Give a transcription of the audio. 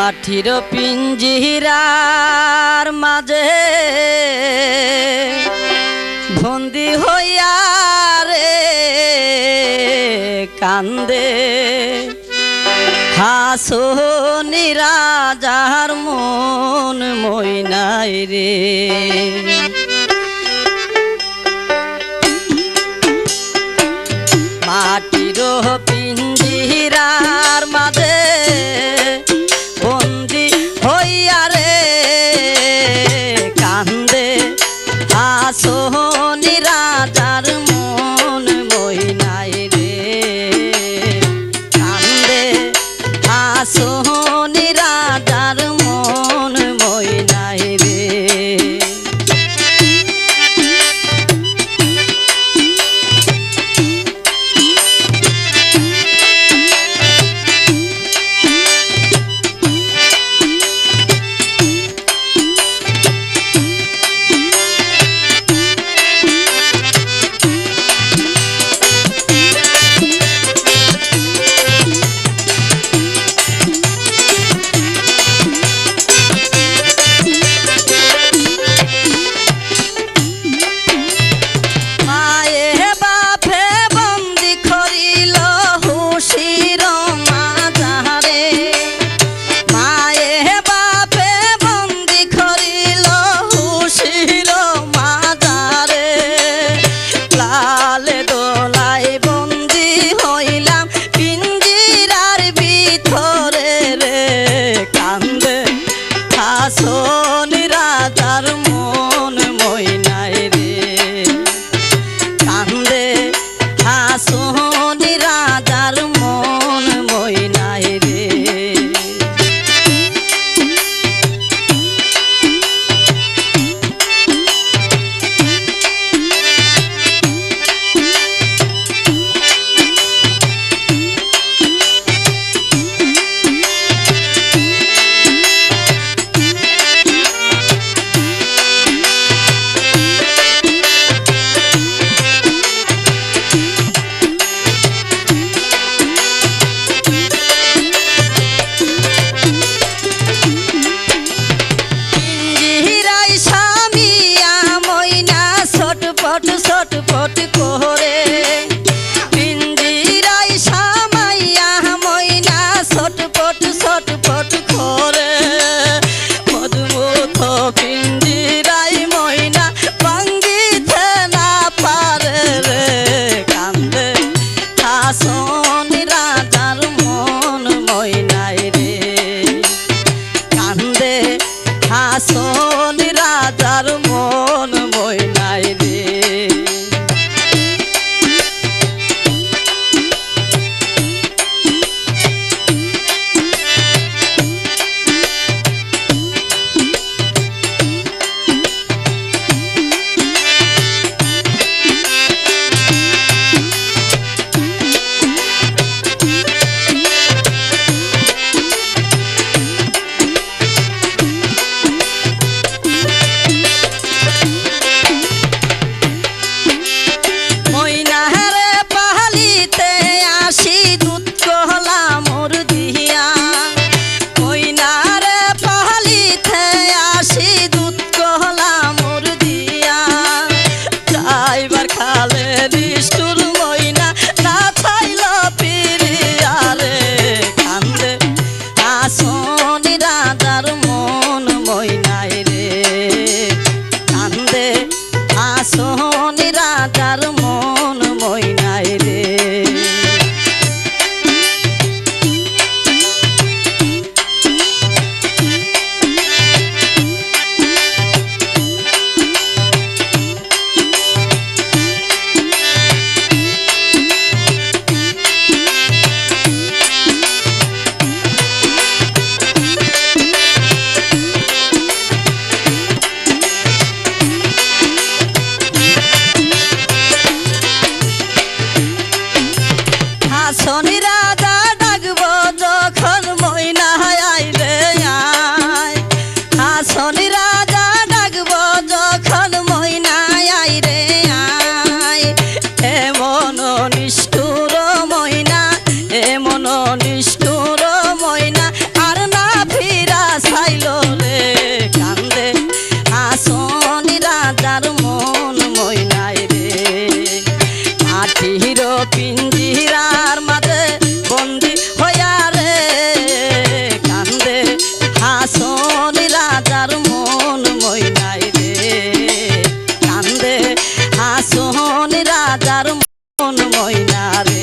মাটির পিঞ্জিরার মাঝে বন্দি হইয়া রে কান্দে হাসনি রাজার মন মইনাই রে। মাটির পিঞ্জিরার মাঝে বন্দি হইয়া রে কান্দে হাসনি রাজার মন মইনাই রে কান্দে হাসনি রাজার মন মইনাই রে। হাসনি রাজার মন মইনাই রে কান্দে হাসনি রাজার মন মইনাই রে। ছটপট করে পিঞ্জিরাই সামাইয়া ময়না ছটপট করে মধুমুখ পিঞ্জিরাই ময়না ভাঙ্গিতে না পারে রে কান্দে হাসনি রাজার মন মইনাই রে কান্দে হাসনি রাজার মন মইনাই রে। হাসনি রাজার মন মইনাই রে কান্দে হাসনি রাজার মন মইনাই রে। হাসনি রাজা ডাকব যখন ময়না আইলে আয় হাসনি রাজা ডাকব যখন ময়না আইরে আয় এমন নিষ্ঠুর ময়না এমন নিষ্ঠুর ময়না আর না ফিরে মন ময়না রে